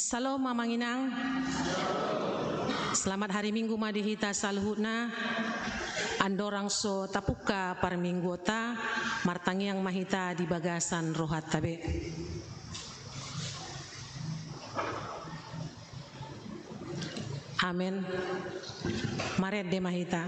Salam mamanginang. Selamat hari Minggu madihita saluhutna. Andorang so tapuka par minggota martangiang mahita di bagasan rohat tabe. Amin. Maret de mahita.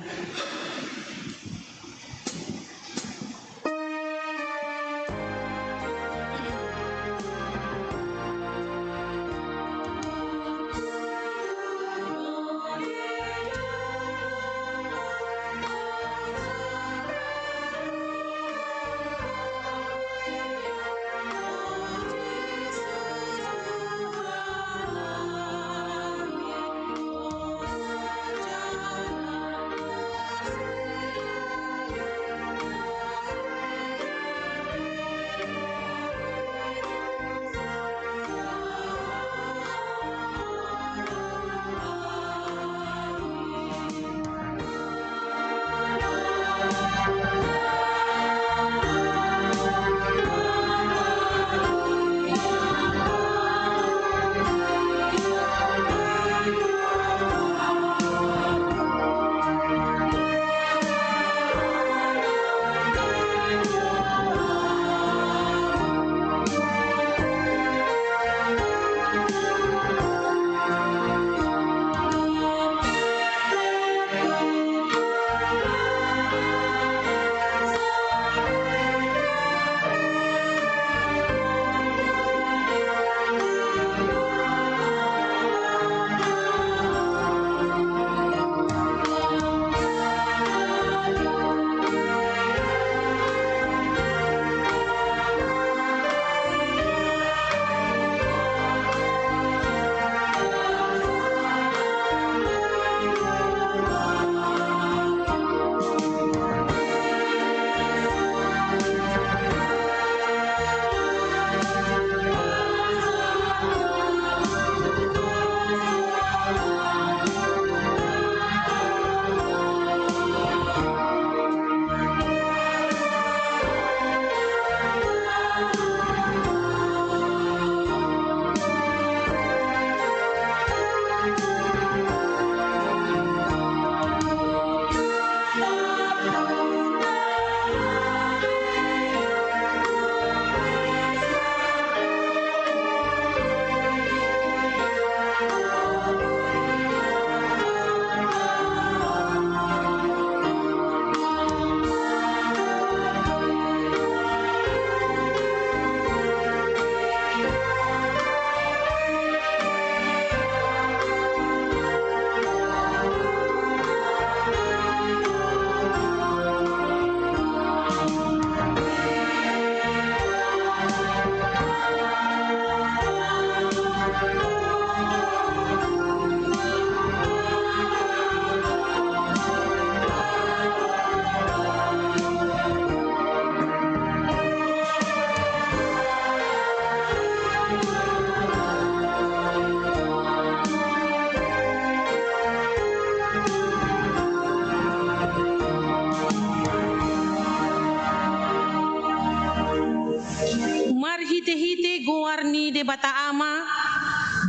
Marhite-hite goarni de bata ama,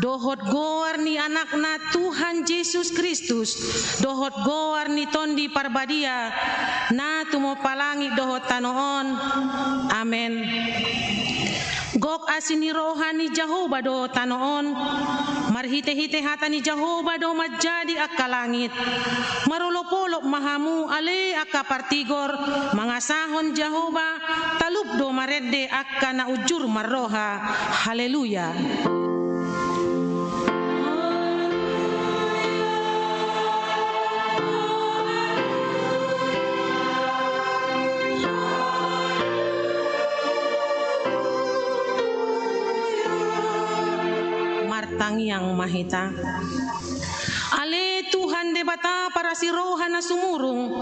dohot goarni anakna Tuhan Yesus Kristus, dohot goarni tondi parbadia, na tumo palangi dohot tanoon. Amen. Gok asini rohani Jehovah do tanoon, marhite-hite hatani Jehovah do majadi akka langit, marolopolop mahamu ale akka partigor, mangasahon Jehovah talub do maredde akka na ujur marroha. Haleluya. Martangiang mahita. Ale Tuhan de bata para si rohana sumurung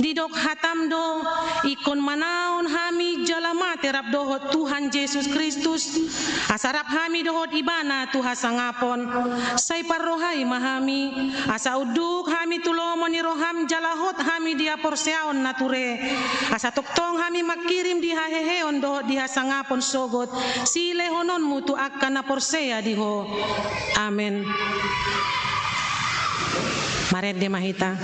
didok hatam do ikon manaon hami jalamate rap dohot Tuhan Yesus Kristus asarap hami dohot ibana Tuha sangapon say parrohai mahami asa uduk hami tulomon ni roham jalahot hami dia porseaon nature asa toktong hami makirim di haheheon dohot diha sangapon sogot si lehonon mutu akan na porsea diho. Amen. Maret de mahita.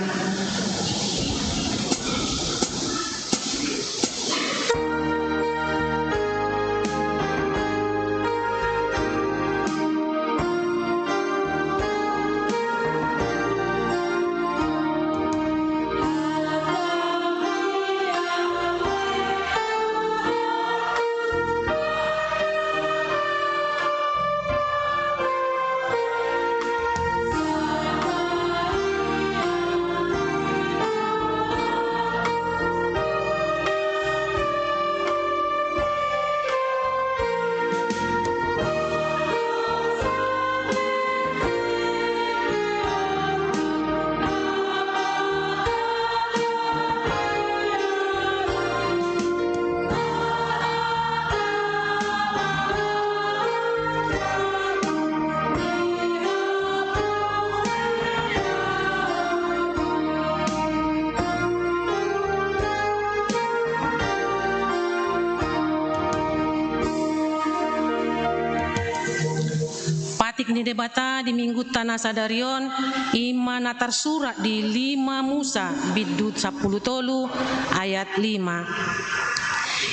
Ni debata di minggu tanah sadarion ima natar surat di 5 Musa bidut 10 tolu ayat 5.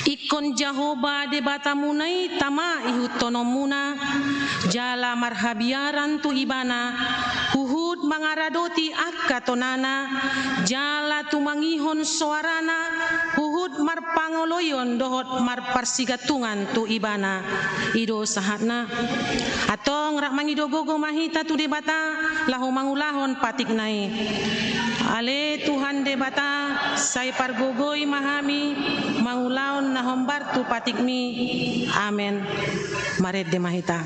Ikon Jahoba debata munai tama ihutonomuna jala marhabiaran tu ibana huhud mangaradoti akatonana jala tumangihon suarana huhud marpangoloyon dohot marparsigatungan tu ibana ido sahatna atong rak mangidogogo mahita tu debata lahu mangulahon patik nai ale Tuhan debata say pargogoy mahami mangulahon nahombar tu patik mi. Amen. Maret de mahita.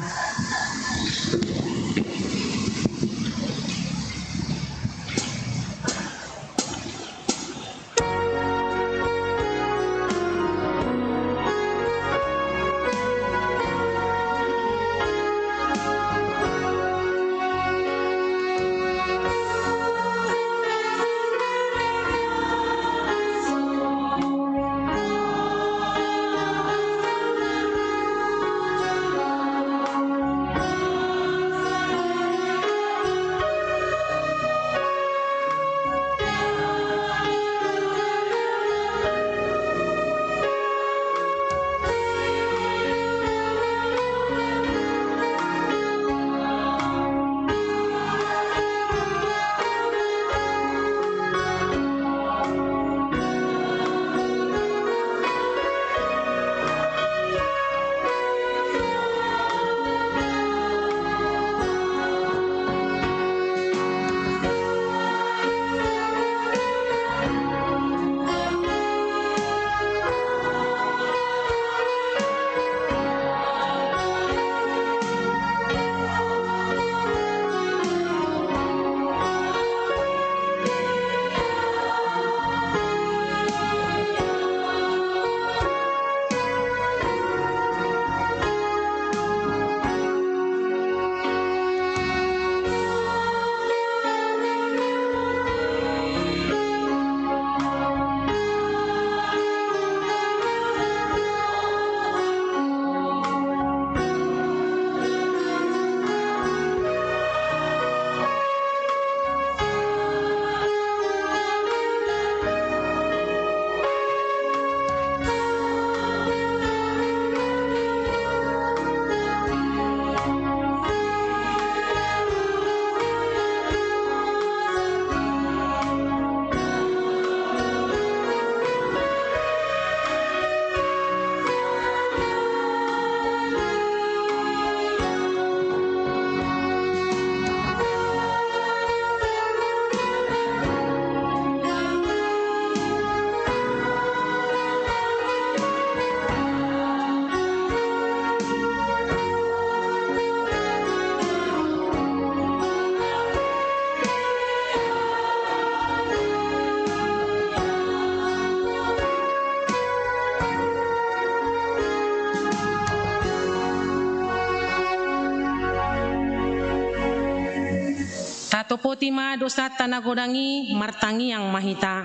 Topotima dosa tanah godangi martangi yang mahita.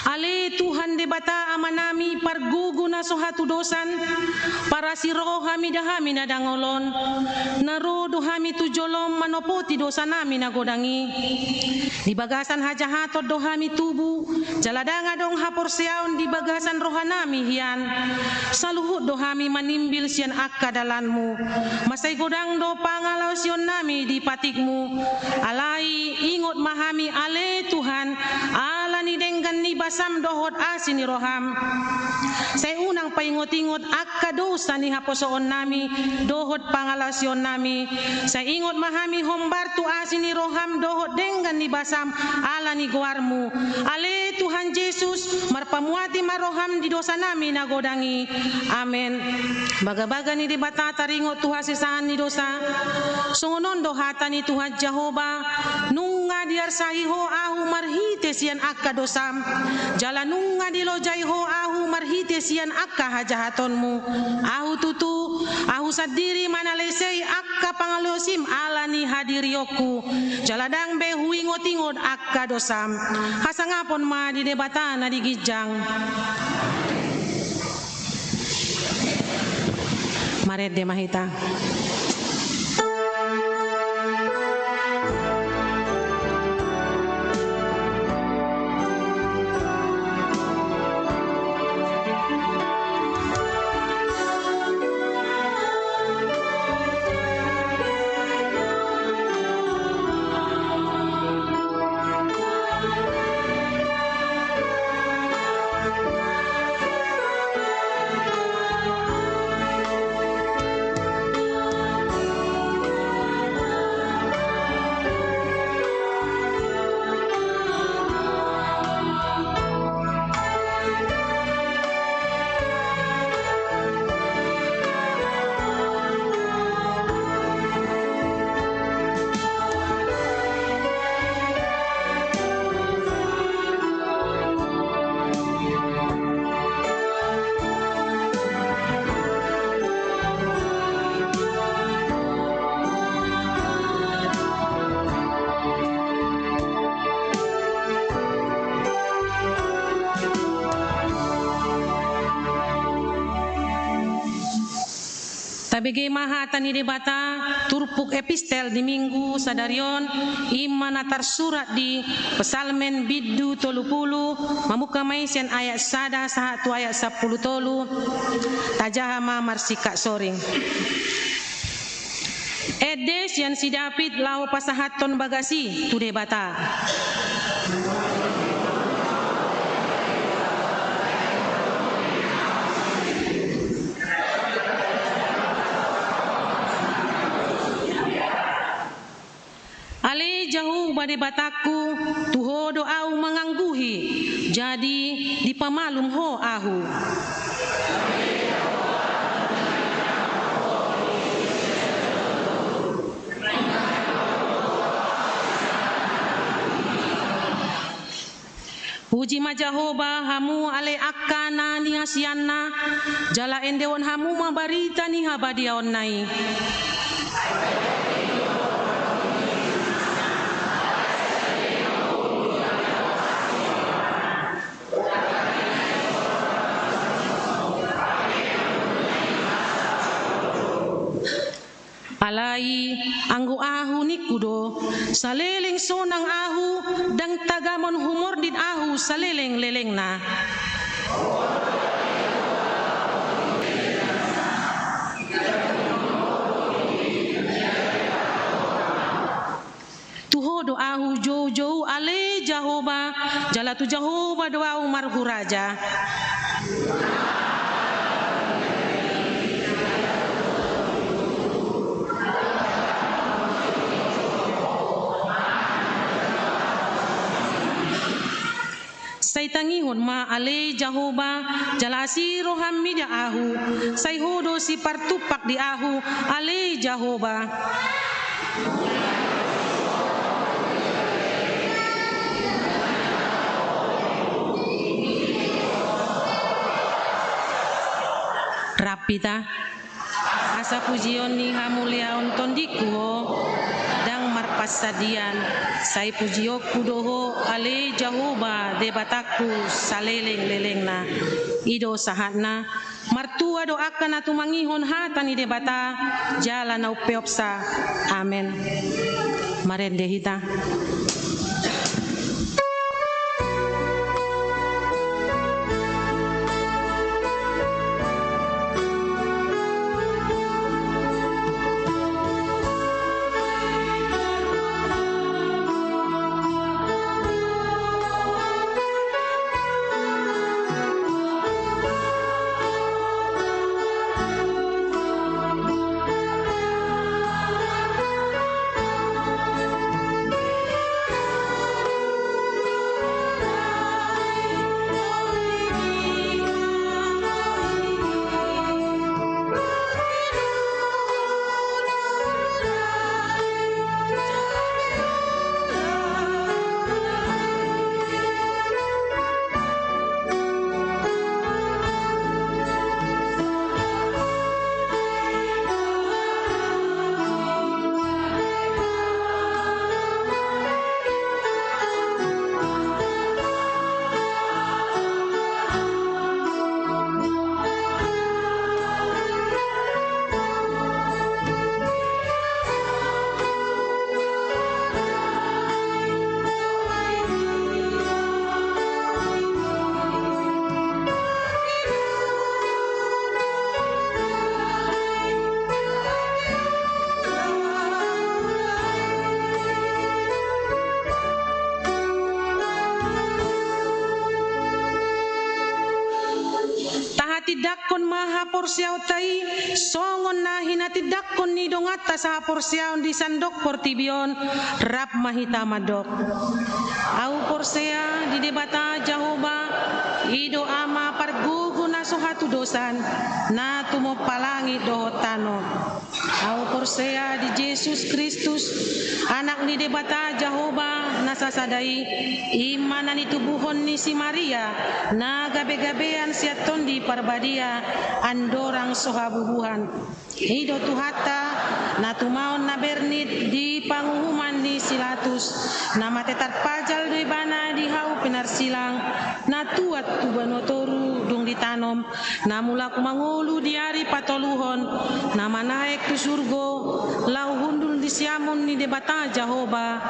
Ale Tuhan debata amanami parguguna sohatu dosan para siroh hami dahami nadangolon naro dohami tujolom manopoti dosa nami nagodangi di bagasan hajahatot dohami tubu jaladanga dong hapor seaun di bagasan rohanami hian saluhut dohami manimbil sian akka dalanmu masai godang do pangalau sion nami di patikmu alai ingot mahami ale Tuhan alani denggan ni basam dohot asini roham saya unang paingot-ingot akka dosa ni haposoon nami dohot pangalasion nami saya ingot mahami hombar tu asini roham dohot denggan ni basam ala ni goarmu ale Tuhan Yesus marpamuati maroham di dosa nami nagodangi amen baga-baga ni dibata taringot Tuhan sesaan ni dosa songonon dohata ni Tuhan Jehovah nunga diar sahiho ahu marhite sian akka dosam jalanunga dilojai ho ahu marhite sian akka hajahatonmu ahu tutu ahu sadiri manalesei akka pangalosim alani hadirioku jaladang behu ingot-ingot akka dosam hasangapon ma di debatana di gijang maret de mahita. Tabege maha tani debata turpuk epistel di minggu sadarion imana tarsurat di pesalmen biddu 30 mamuka maisian ayat sada sahatu ayat 10 tolu tajahama marsika soring edes yang si David lau pasahaton bagasi tu debata ale jauh bade bataku tuho doau mengangguhi jadi dipamalum ho ahu puji ma Jehovah hamu ale akana ni hasianna jala endewon hamu mabarita ni habadiaon nai alai anggo ahu nikudo saleleng sonang ahu dang tagamon humordin ahu saleleng lelengna tuho do ahu jauh-jauh ale Jehovah jala tu Jehovah doa marhu raja say tangihon ma ale Jehovah jalasi roham mida ahu say hodo si partupak di ahu ale Jehovah rapita asa pujion ni hamuliaon tondikuo dang marpa pasadian sai pujioku doho ale Jahoba debataku saleleng-lelengna ido sahatna martua doakan atu mangihon hatani debata jalan au peopsa amen. Marende hita tidakon maha porsiau tai songon nahina tidakon ni dongata sa porsiau di sandok portibion rap mahita madok au porsea di debata Jahoba ido ama pargugu na sohatu dosan na tumo palangi dohotano au porsea di Yesus Kristus anak ni debata Jahoba nasasadai imanan itu buhon ni si Maria na gabe-gabean siaton di parbadia andorang sohabubuhan ido tuhata na tumaon na bernit di panguhuman ni silatus na matetar pajal di bana di hau pinarsilang na tuat tubanotoru dung ditanom na mula kumangulu di hari patoluhon na manaek tu surgo lau hundul di siamon ni debata Jahoba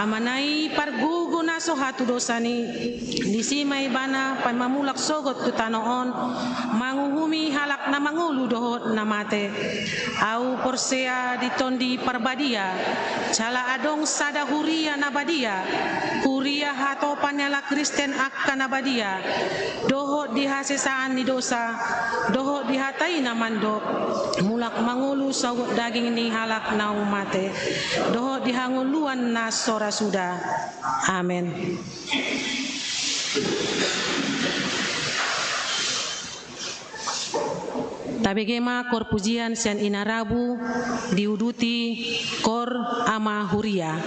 amanai pargugu na sohatu dosani di simay bana pamamulak sogot tu tanoon manguhumi halak na mangulu dohot na mate au porsea di tondi parbadia cala adong sada huria nabadia huria hatopan yala Kristen akan nabadia dohot di hasesaan ni dosa dohot di hatai na mandok mulak mangulu sogot daging ni halak na umate dohot di hanguluan na sora sudah amen. Tabegema kor pujian sian inarabu diuduti kor ama huria.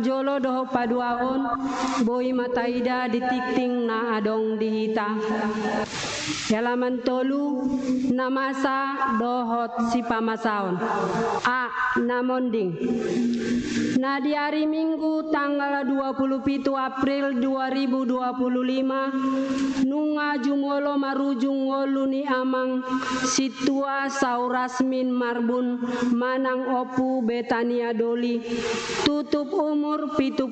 Jolo doho paduaon boi mataida ditikting na adong dihita. Halaman tolu namasa dohot si pamasaon. A. Namonding. Nah di hari Minggu tanggal 27 April 2025 nunga jumolo marujung ngolu ni amang situa saurasmin marbun manang opu Betania Doli tutup umur 73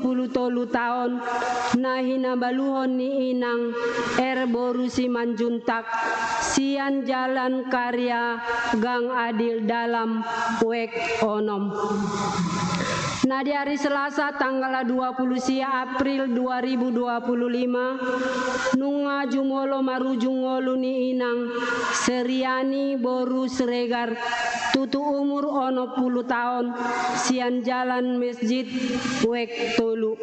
tahun nahina baluhon ni inang borusi manjuntak sian jalan karya Gang Adil dalam wek onom. Nah di hari Selasa tanggal 20 April 2025 nunga jumolo marujung ngolu ni inang seriani boru seregar tutu umur 10 tahun sian jalan masjid wek tolu.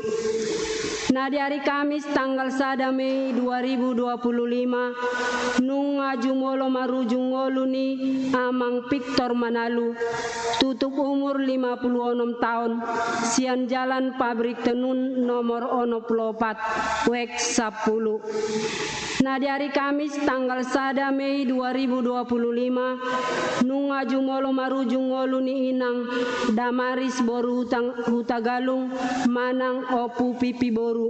Nah di hari Kamis tanggal 1 Mei 2025 nunga jumolo marujung ngolu ni amang Victor Manalu tutup umur 56 tahun sian jalan pabrik tenun nomor 04 wek 10. Nah di hari Kamis tanggal 1 Mei 2025 nunga jumolo marujung ngolu ni inang Damaris boru hutagalung manang opu pipi boru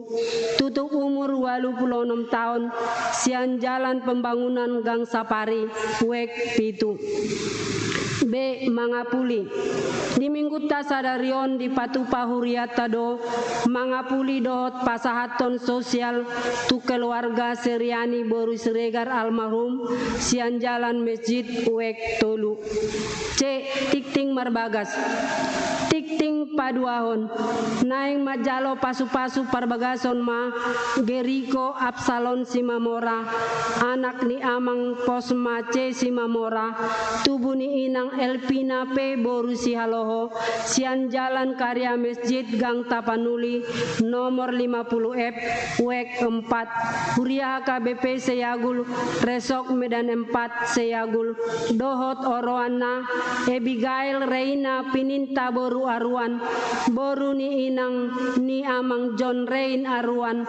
tutup umur 86 tahun sian jalan pembangunan Gang Sapari wek pitu. B. Mangapuli. Di minggu tasadarion di Patupa Huriata do Mangapuli dohot pasahaton sosial tu keluarga seriani boru seregar almarhum sian jalan masjid wek tolu. C. Tikting Marbagas. Tikting paduahon naing majalo pasu-pasu parbagason ma Geriko Absalon Simamora anak ni amang Posma C Simamora tubuh ni inang Elpina P boru si haloho sian jalan karya masjid Gang Tapanuli nomor 50F wek 4 Huria HKBP Seyagul Resok Medan 4 Seyagul dohot oroana Abigail Reina Pininta boru Aruan boru ni inang ni amang John Rain Aruan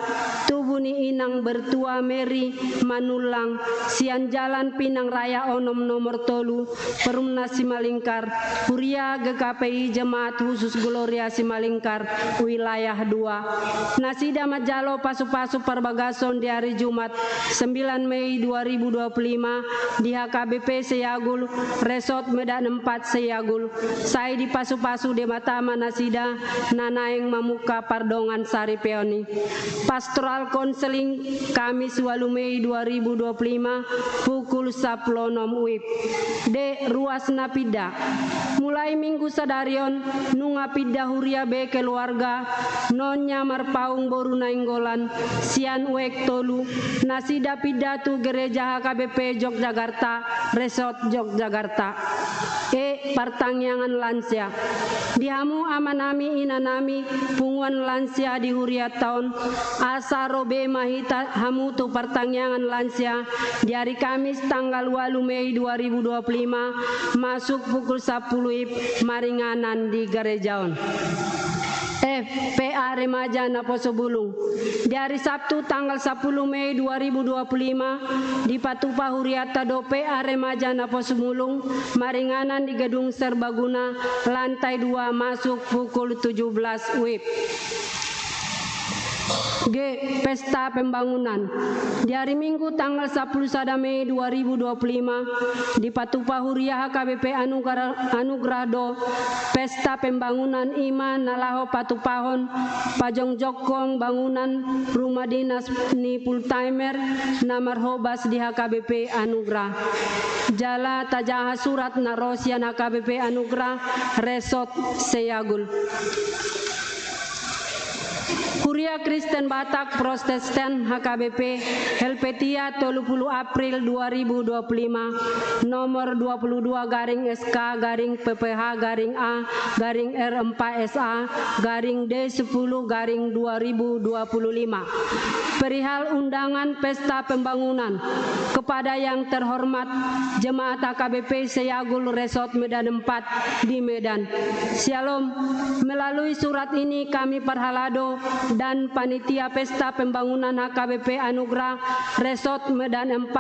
tubuh ni inang bertua Mary Manulang sian jalan Pinang Raya Onom nomor tolu Perumnas Simalingkar Huria GKPI Jemaat Khusus Gloria Simalingkar wilayah 2. Nasida majalo pasu-pasu perbagason di hari Jumat 9 Mei 2025 di HKBP Seyagul Resort Medan 4 Seyagul saya di pasu-pasu di Matama Nasida nanaeng mamuka Pardongan Sari Peoni. Pastoral Konseling Kamis 8 Mei 2025 pukul 10 WIB. D. Ruas Napida. Mulai minggu sadarion nunga pida Huria B keluarga nonya marpaung boru nainggolan sian wek tolu nasida pidatu gereja HKBP Yogyakarta Resort Yogyakarta. E. Partangyangan lansia. Dihamu amanami inanami punguan lansia di Huria tahun asa robe mahita hamutu partangyangan lansia di hari Kamis tanggal 8 Mei 2025 masuk pukul 10 WIB Maringanan di Garejaon. F. PA Remaja Naposo Bulung. Di hari Sabtu tanggal 10 Mei 2025 di Patupa Huriata do PA Remaja Naposo Bulung Maringanan di Gedung Serbaguna lantai 2 masuk pukul 17 WIB. G. Pesta Pembangunan. Di hari Minggu tanggal 10 Mei 2025 di Patupa Huria HKBP Anugrado Pesta Pembangunan Iman Nalaho Patupahon Pajong Jokong bangunan rumah dinas ni full-timer Namar Hobas di HKBP Anugrah Jala Tajaha Surat Narosian HKBP Anugrah Resort Seyagul. Huria Kristen Batak Protestan HKBP Helvetia 30 April 2025 nomor 22 garing SK garing PPH garing A garing R4 SA garing D10 garing 2025 perihal undangan pesta pembangunan kepada yang terhormat Jemaat HKBP Seyagul Resort Medan 4 di Medan. Shalom, melalui surat ini kami perhalado dan dan Panitia Pesta Pembangunan HKBP Anugerah Resort Medan 4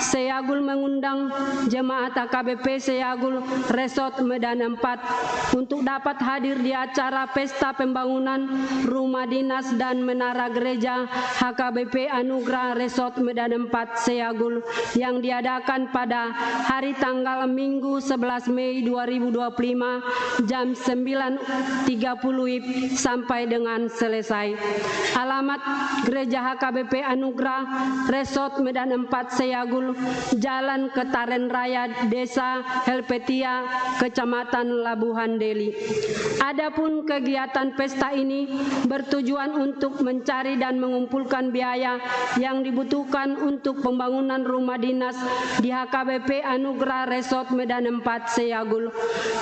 Seyagul mengundang jemaat HKBP Seyagul Resort Medan 4 untuk dapat hadir di acara Pesta Pembangunan Rumah Dinas dan Menara Gereja HKBP Anugerah Resort Medan 4 Seyagul yang diadakan pada hari tanggal Minggu 11 Mei 2025 jam 9.30 WIB sampai dengan selesai. Alamat Gereja HKBP Anugerah Resort Medan 4 Seyagul, Jalan Ketaren Raya, Desa Helpetia, Kecamatan Labuhan Deli. Adapun kegiatan pesta ini bertujuan untuk mencari dan mengumpulkan biaya yang dibutuhkan untuk pembangunan rumah dinas di HKBP Anugerah Resort Medan 4 Seyagul.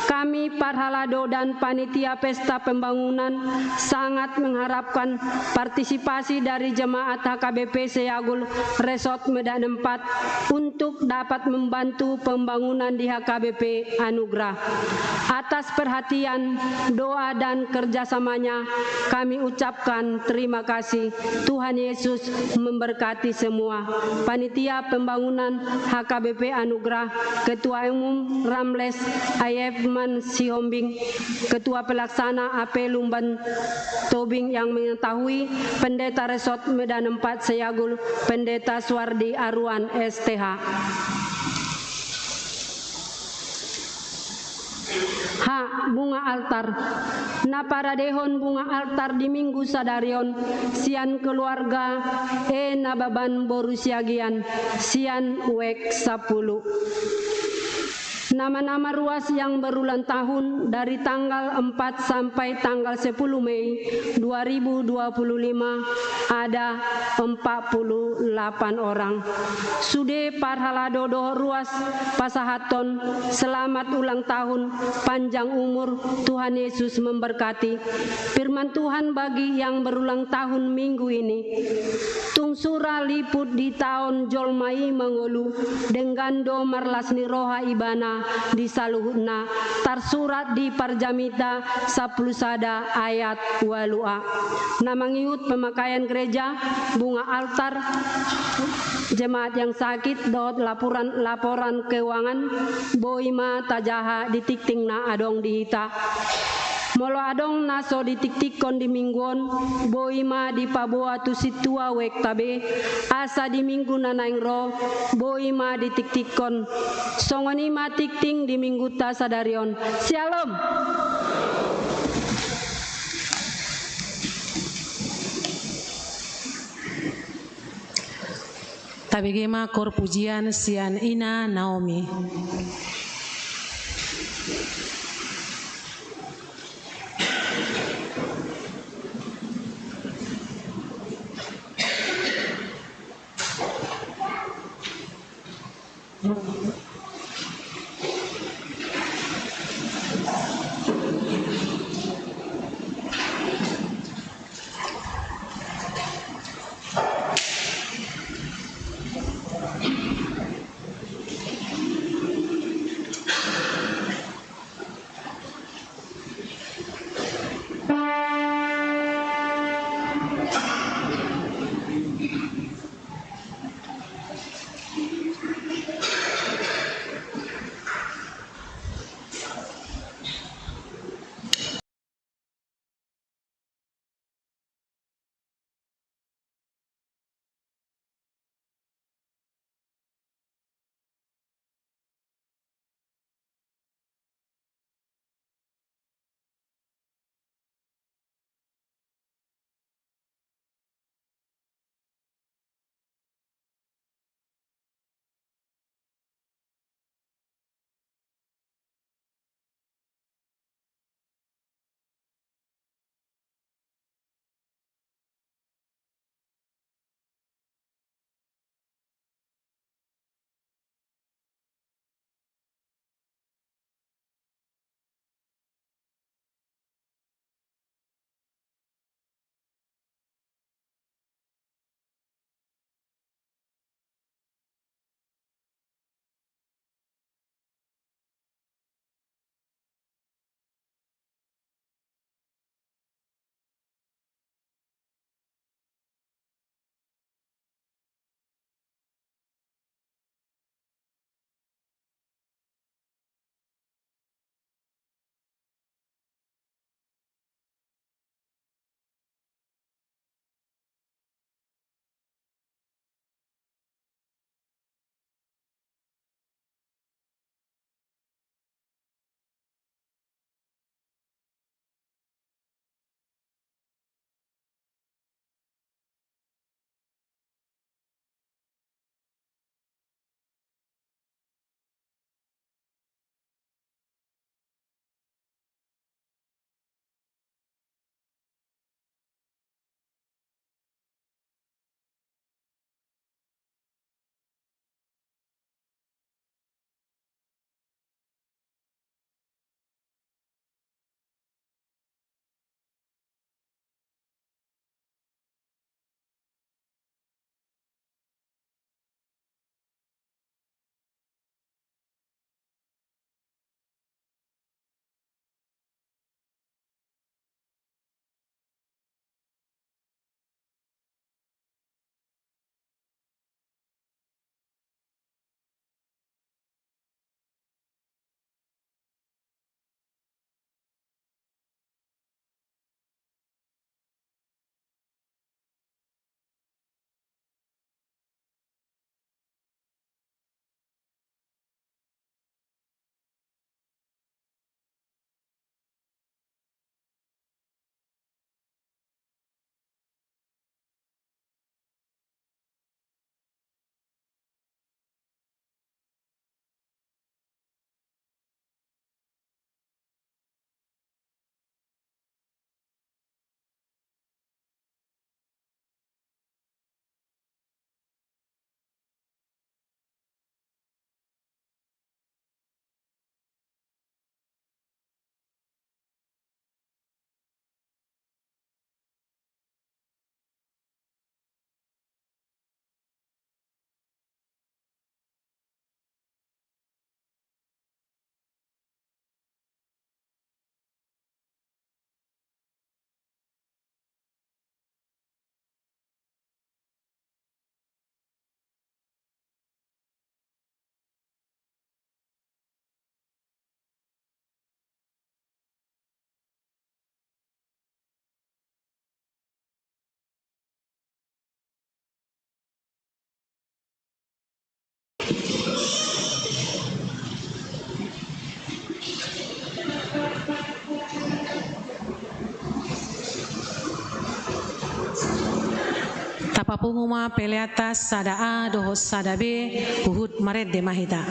Kami Parhalado dan Panitia Pesta Pembangunan sangat mengharapkan partisipasi dari jemaat HKBP Seyagul Resort Medan 4 untuk dapat membantu pembangunan di HKBP Anugerah. Atas perhatian, doa dan kerjasamanya kami ucapkan terima kasih. Tuhan Yesus memberkati semua. Panitia Pembangunan HKBP Anugerah, Ketua Umum Ramles Ayefman Sihombing, Ketua Pelaksana AP Lumban Tobing yang mengetahui, Pendeta Resort Medan 4 Seyagul, Pendeta Suardi Arwan STH. H. Bunga altar. Naparadehon bunga altar di Minggu Sadarion, sian keluarga Nababan Borusiagian, sian wek 10. Nama-nama ruas yang berulang tahun dari tanggal 4 sampai tanggal 10 Mei 2025 ada 48 orang. Sude Parhaladodo ruas Pasahaton, selamat ulang tahun, panjang umur, Tuhan Yesus memberkati. Firman Tuhan bagi yang berulang tahun minggu ini. Tungsura liput di tahun Jolmai Mangolu dengan do marlasni roha ibana di saluhna tarsurat di Parjamita 10 sada ayat walua. Namangiut pemakaian gereja, bunga altar, jemaat yang sakit, dot laporan keuangan, boima tajaha ditiktingna adong dihita. Molo adong naso ditiktikon di mingguon, boima di paboa tu situa wek tabe, asa di minggu nanaing ro, boima ditiktikon, songonima tikting di minggu ta sadarion. Shalom. Tabigema kor pujian sian Ina Naomi. Papuhuma peleatas sada A dohos sada B uhud maret de mahita.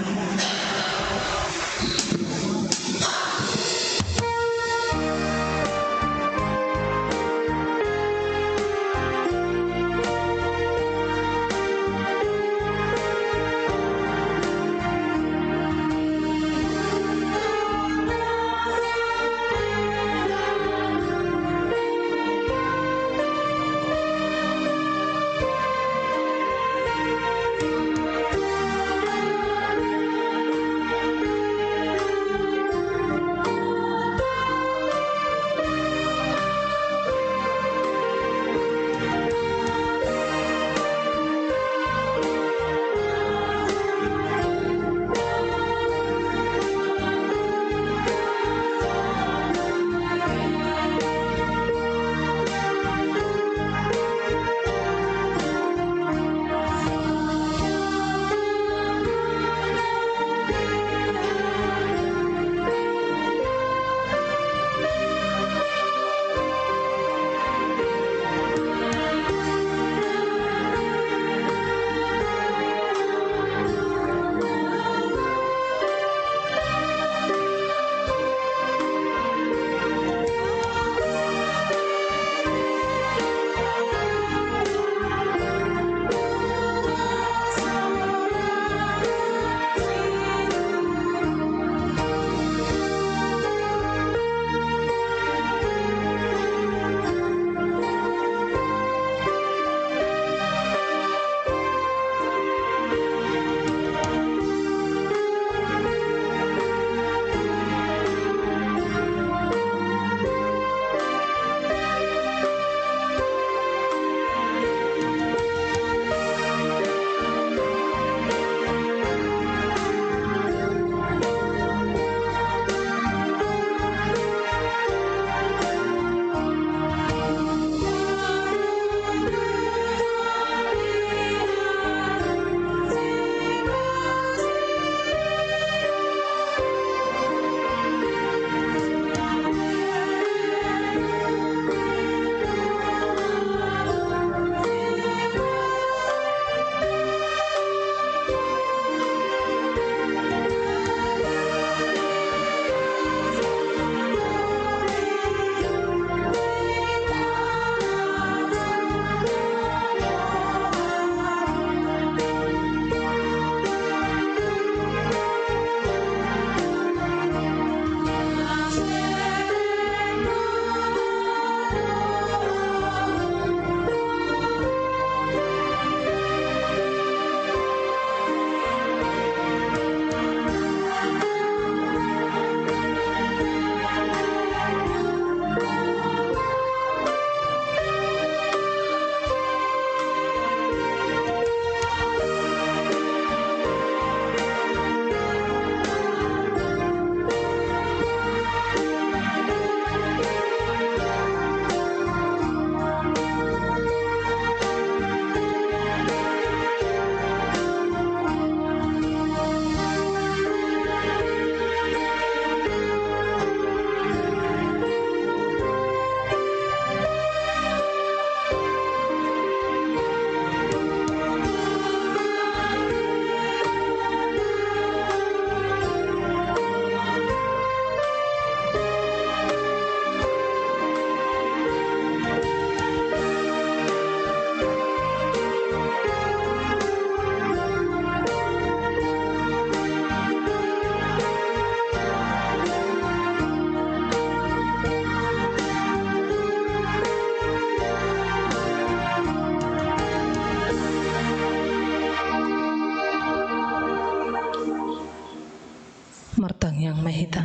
Martang Yang Mahita.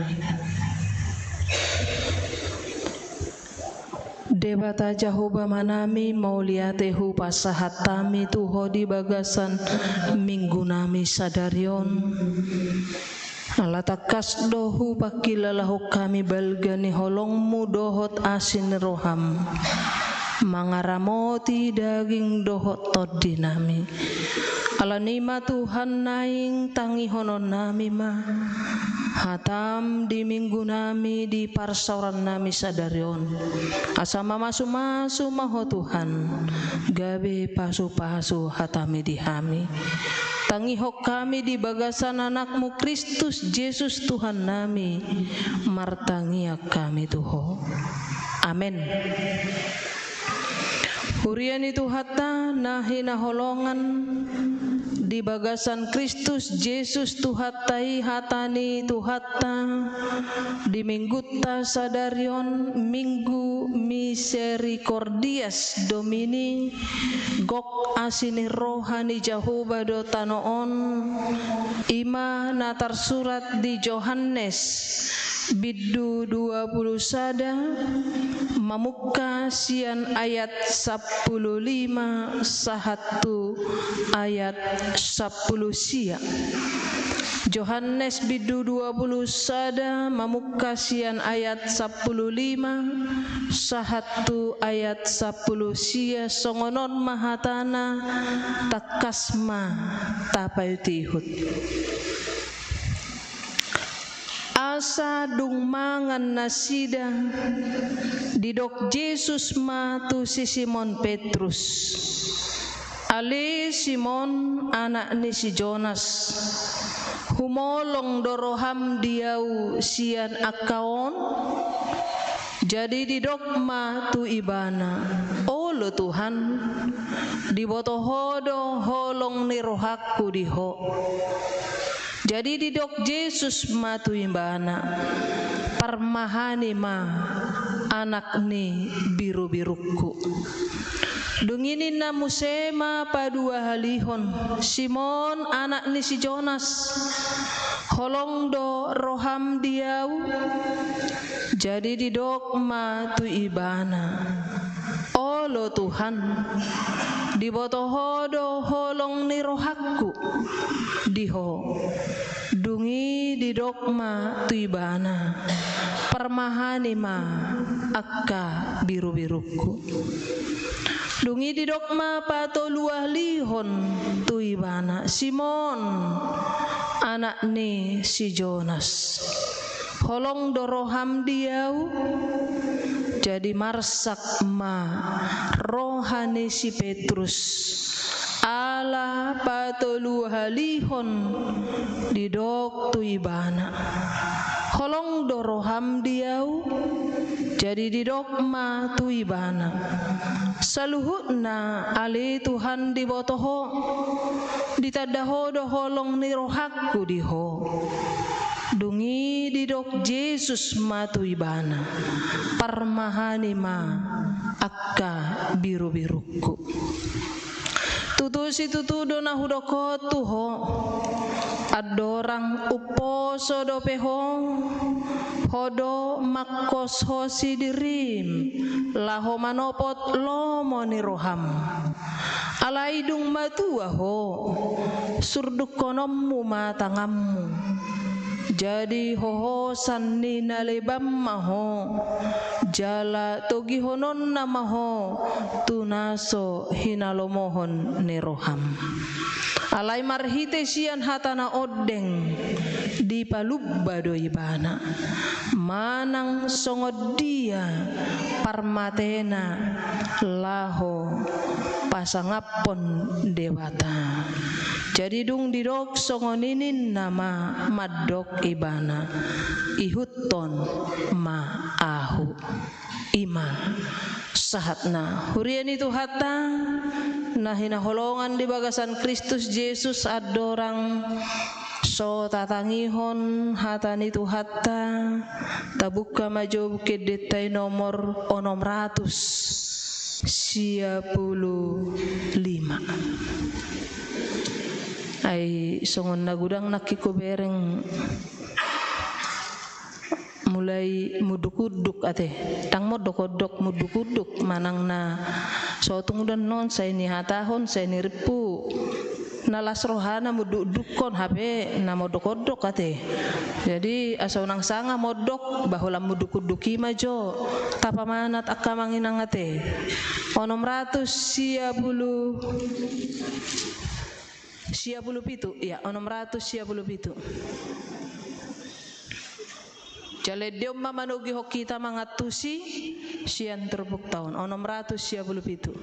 Debata Jahoba manami mauliatehu pasahatami tuhodi bagasan minggunami sadarion alatakas dohu pakilalahu kami balgani holongmu dohot asin roham mangaramoti daging dohot todi nami. Alanima Tuhan naing tangi honon nami ma hatam di minggu nami di parsauran nami sadarion asama masu-masu maho Tuhan gabe pasu-pasu hatami di hami tangi hok kami di bagasan anakmu Kristus Yesus Tuhan nami martangia kami Tuho. Amin. Hurian itu hatta nahina holongan di bagasan Kristus Yesus tuhatai hatani tuhatta di minggutta sadarion minggu misericordias Domini gok asini rohani Jehovah do tanoon ima natar surat di Yohanes Biddu 20 sada mamuka sian ayat 15 sahatu ayat 10 sia. Yohanes Biddu 20 sada mamuka sian ayat 15 sahatu ayat 10 sia songonon mahatana takasma tapayutihut. Asa dung mangan nasida didok Yesus matu si Simon Petrus ali Simon anak ni si Jonas humolong doroham diau sian akaon jadi didok matu ibana olo Tuhan dibotohodo holong ni rohaku diho. Jadi didok Yesus matu imbana parmahani ma anak ni biru-biruku dunginin na musema padua halihon Simon anak ni si Jonas holong do roham diau jadi didok matu ibana olo Tuhan dibotohodo holong ni rohaku diho dungi didokma tuibana permahani ma akka biru-biruku dungi didokma patoluah lihon tuibana Simon anak ni si Jonas holong doroham diau jadi marsak ma rohani si Petrus ala patolu halihon didok tuibana holong doroham diau jadi didok ma tuibana saluhutna ali Tuhan dibotoho ditadaho do holong ni rohaku diho dungi didok Yesus matu ibana parmahani ma akka biru-biruku tutusi tutudo na hudoko tuho adorang uposo do peho hodo makos hosi dirim laho manopot lomo ni roham alaidung matua ho surduk konommu matangammu jadi hohosan ni nalebam maho jala togi honon namaho tunaso hinalomohon ni roham alai marhite sian hatana odeng di palubba do ibana manang songod dia parmatena laho pasangapon dewata jadi dung didok songoninin nama madok ibana ihuton ma ahu ima sahatna hurian itu hatta nahina holongan di bagasan Kristus Yesus adorang so tatangihon hatan itu hatta tabuka maju bukit detai nomor 655 ay songon nagudang nakiko bereng mulai mudukuduk ate tang modokodok mudukuduk manang na so tungdan non say ni hatahon say ni ripu nalas rohana muduk-dukon HP na modok-odok ate. Jadi asaw nang sanga modok bahula muduk-duki majo tapamanat akamanginang ate. Onom ratus siapulu pitu ya, onom ratus siapulu pitu. Jale diom mamanugi hokita mangatusi sian terbuk tahun onom ratus siapulu pitu.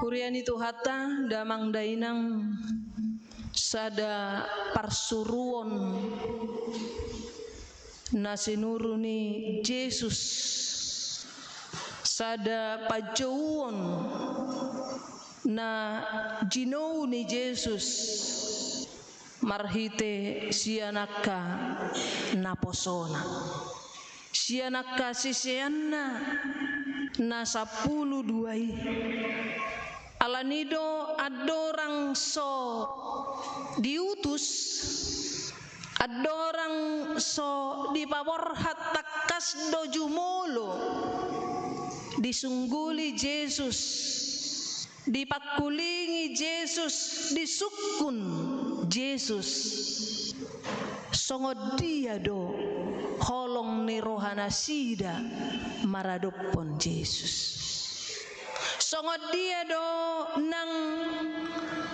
Kuriani tuhata damang dainang sada parsuruon nasinuruni Yesus sada pajauon na jinou ni Yesus marhite sianaka naposona sianaka sisianna na 12 alanido adorang so diutus adorang so dipaborhat takas do jumolo disungguli Yesus dipakulingi Yesus disukun Yesus songod dia do holong ni rohana sida maradopon Yesus songod dia do nang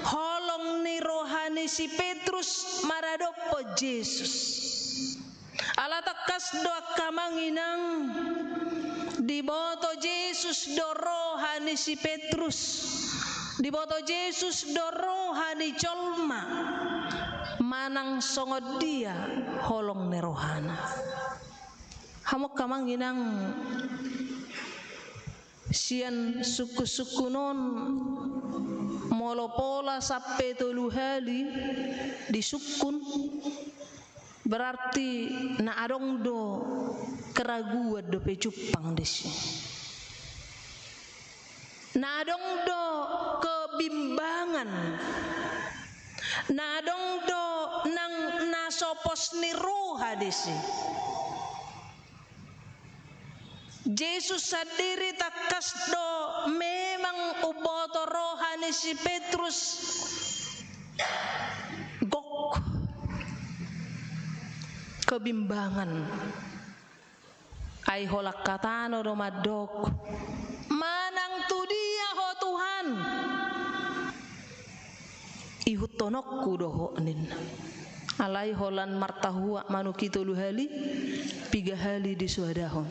holong ni rohani si Petrus maradopo Yesus ala takas do akamanginang diboto Yesus do rohani si Petrus diboto Yesus do rohani colma manang songod dia holong ni rohana hamok kamanginang sian suku-sukunon molopola sappe tolu hali disukun berarti na adong do keraguan do pecupang desi na adong do kebimbangan na adong do nang nasopos ni roha desi Yesus sendiri takas do memang uboto rohani si Petrus Gok kebimbangan ai holak katano do madok manang tu dia ho Tuhan ihut tonokku doho nin alai holan martahua manuki tolu hali 3 hali di suadahon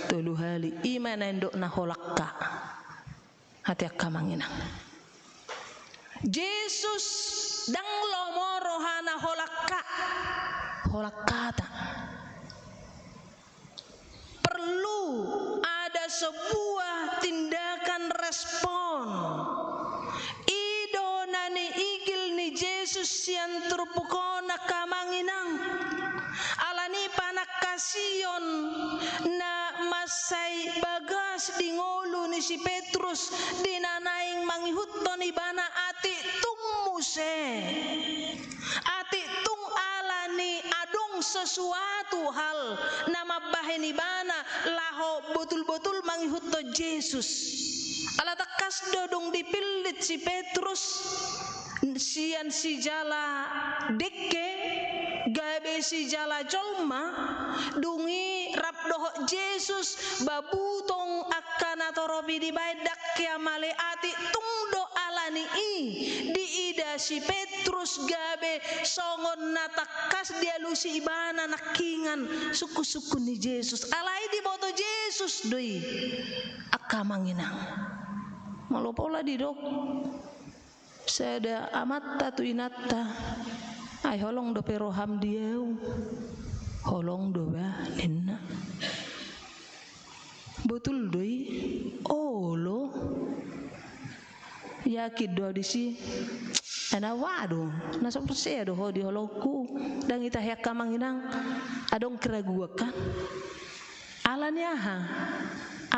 tolu hali imana endok na holakka hati akka manginang Yesus dang lomoro hana holakata perlu ada sebuah tindakan respon ido nani igil ni Yesus yang terpukona kamanginang alani panak kasion na masai bagas di ngolu ni si Petrus dinanaing mangihutto ni bana ati tungmuse ati tung alani adung sesuatu hal nama baheni bana laho betul-betul mangihutto Yesus ala takas dodong dipilit si Petrus sian si jala dekke gabe si jala jolma dungi rap doho Yesus babutong akana torobi di badak kiamale ati tungdo alani di ida si Petrus gabe songon natakas dia lusi ibana nakingan suku-suku ni Yesus alai di boto Yesus doi akka manginang malopola di dok sada amatta tu inatta ai holong do peroham dieu holong do ba ninna betul doi olo yakid do disi ana wado na so perse do di holoku dang ita hekka manginang adong keraguakan alanya ha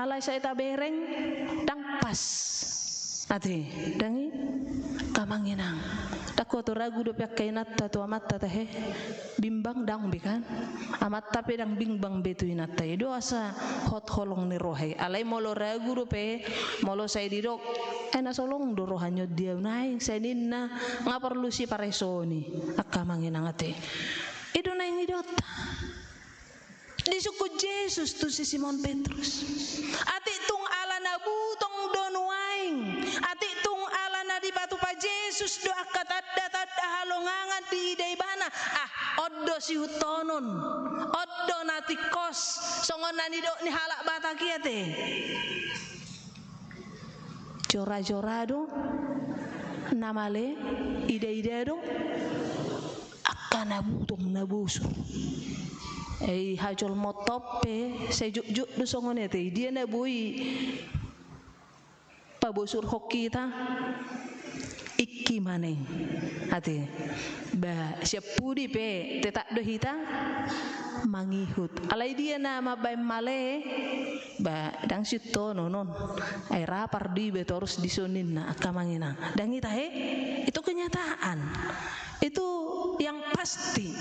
alai saya ta bereng dang pas ati dangi kamanginang takut ragu do pek kainata tu amatta teh bimbang dang bikan amatta pe dang bimbang betu inatta do asa hot holong ni rohe alai molo ragu do pe molo sai didok ena solong do rohanyo dia nai seninna ngaperlu si paresoni akamanginang ate ido nai ngidot di suku Yesus tu si Simon Petrus ati tung ala nabutong donuaing ati tung ala na di batu pa Yesus do akatadda halongangan di idaibana oddo si hutonon oddo nati kos songon nani do ni halak bata kiate jora-jora do namale ida-ida do akana butong nabusu hajol motope sejuk-juk do songone te dia na bui pabosur hoki ta ikki maneng ati ba sepudi pe tetak do hita mangihut alai dia na mabay male ba dang sito nonon ai rapar di betorus disonin na akamanginang dang ita itu kenyataan itu yang pasti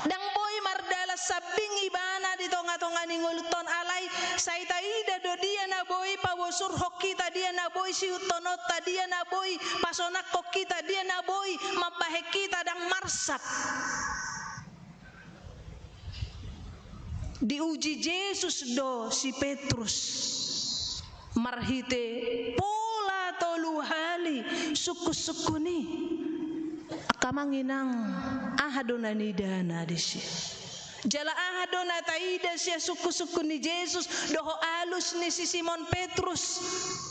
dang mardala sabing ibana di tonga-tonga ni nguluton alai saita ida do dia na boy pawosur hokita dia na boy si utonota dia na boy pasonak kokita dia na boy mabahe kita dang marsap diuji Yesus do si Petrus marhite pola tolu hali suku-suku ni akamanginang ahadonani dana disi jala ahadona taida sia suku-suku ni Yesus doho alus ni si Simon Petrus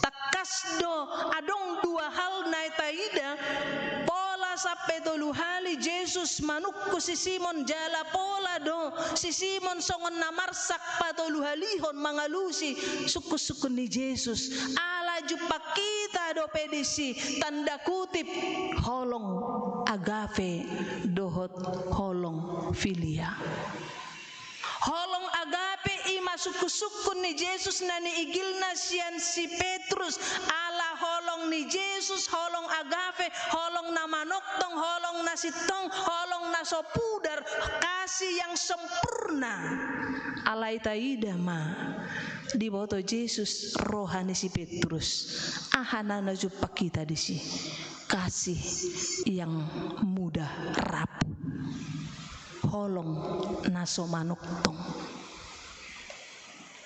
takas do adong 2 hal na taida pola sape tolu hali Yesus manukku si Simon jala pola do si Simon songon namarsak patolu halihon mangalusi suku-suku ni Yesus ala jumpa kita do pedisi tanda kutip holong agape dohot holong filia holong agape ima suku-suku ni Yesus nani igilna sian si Petrus ala holong ni Yesus holong agape holong na manoktong holong na sitong holong na sopudar kasih yang sempurna ala itaida ma di boto Yesus rohani si Petrus ahana na jumpa kita di si kasih yang mudah rapuh, holong naso manuktong,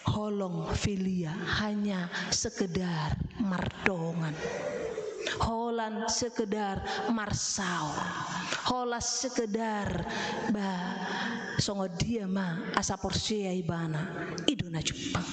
holong filia hanya sekedar mardongan, holan sekedar marsau, holas sekedar songo dia ma asa porsia ibana idona Jepang.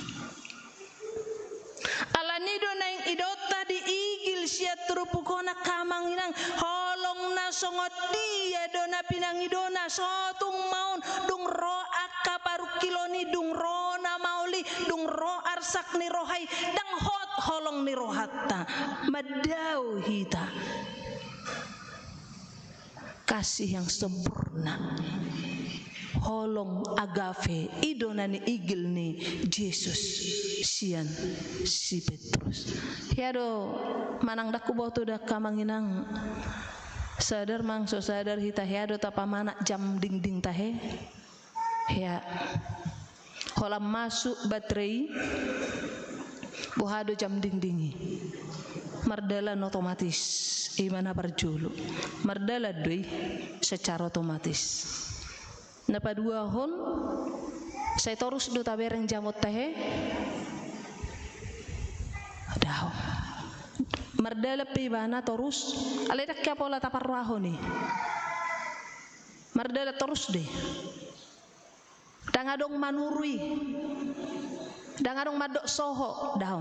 Alanido na yung idota di igil siya turupukona kamanginang holong na songo dia dona pinangidona sotung maun dung ro akka parukiloni dung ro na mauli dung ro arsak ni rohay dang hot holong ni rohatta madaw hita kasih yang sempurna, holong agape idona ni igil ni Yesus sian si Petrus. Hiado manang daku boto dak kamanginang sadar mangso sadar hita hiado tapamana jam ding tahe ya holam masuk baterai bohado jam ding mardalan otomatis imana perjulu mardala doi secara otomatis. Napa dua hon saya terus duta bereng jamut teh dah mardala pibana terus aledak kya pola taparwaho nih mardala terus deh dangadong manurui dangadong madok soho dah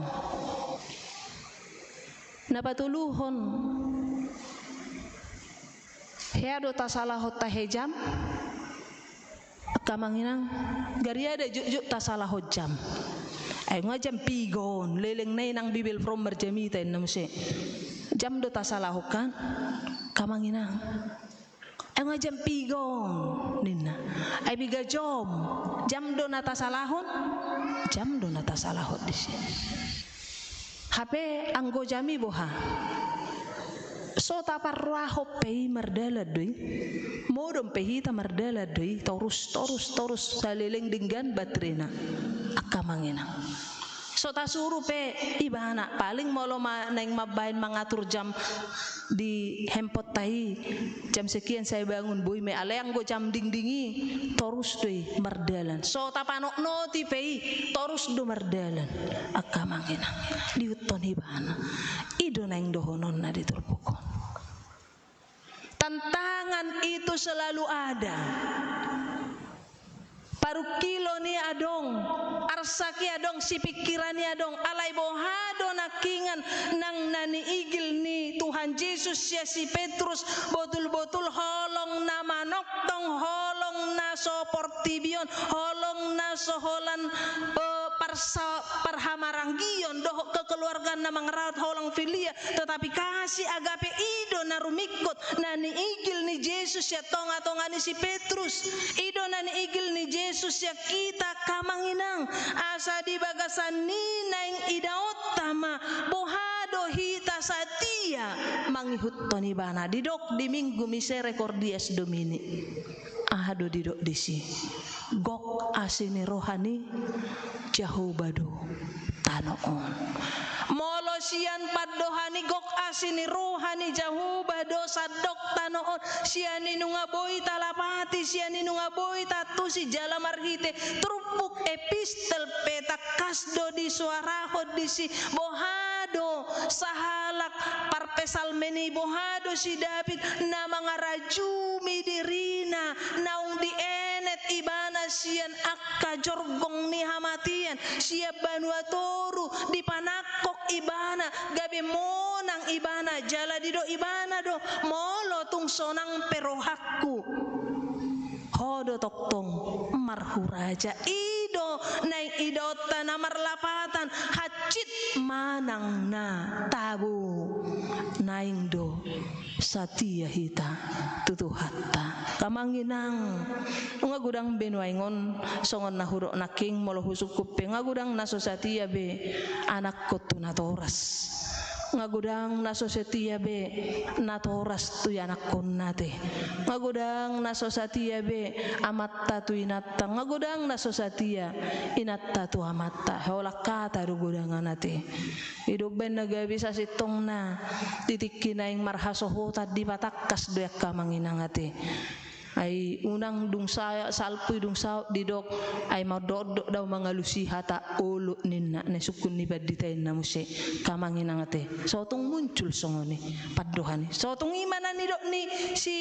napa tuluhon heado tasalahot tahejam kamanginang gariada juk tasalah hojam ay ngajam pigon leleng nay nang bibil from berjamita namse jam do tasalah kan kamanginang ay ngajam pigon ninna ay biga jam do natasalahon jam do natasalahot disini hape anggo jami boha so taparwaho pei mardala doi modom pehita mardala doi torus salileng dinggan batrina akamangina so tasuru pe ibana paling molo neng mabain mengatur jam di hempot tahi jam sekian saya bangun boy me aleang go jam dingdingi torus doi mardalan so tapanok noti pei torus do mardalan akamangina liuton ibana ido neng dohonon na diturpukon. Tantangan itu selalu ada. Parukilo ni adong, arsaki adong, si pikiran ni adong, alay bohado nakingan nang nani igil ni Tuhan Yesus ya si Petrus botul-botul holong na manok dong holong na so portibion holong na so holan parhamaranggion doh kekeluargaan na mangerawat holong filia tetapi kasih agape ido na rumikot nani igil ni Yesus ya tonga-tonga ni si Petrus ido nani igil ni Yesus ya kita kamanginang asa di bagasan ninaing idaot tama bohado hita satia mangihut toni bana didok di minggu misericordias domini ahado didok disi gok asini rohani jauh bado tanoon molo sian padohani gok asini rohani jauh bado sadok tanoon siani nunga boy talapati siani nunga boy tatusi jala marhite trupuk epistel petak kasdo di suara hodisi bohado sahalak parpesal meni bohado si David na mga rajumi dirina naung di enet ibana sian akka jorgong ni hamatian siap banua toru di panakok ibana gabe monang ibana jala dido ibana do molo tung sonang perohakku hodo toktong marhuraja ido naing idota na marlapatan hacit manang na tabu naing do satia hita tutuhatta kamanginang nga gudang benuaingon songon nahuro naking molo husuk kupe nga gudang naso satia be anak ko tunatoras ngagudang naso setia be natoras tu anak konnate, ngagudang naso setia be amatta tu inatta, ngagudang naso setia inatta tu amatta, holak kata do gudanganate. Hidup ben naga bisa sitong na titikina ing marhasoho tadi patakkas doyak kamanginangate. Ay unang dung saya salpuy dung sa didok ay madodok daw mga lusihata ulo ninna na sukun ni baditayin na muse kamanginangate. So tong muncul songoni paddohani. So tong imana nidok ni si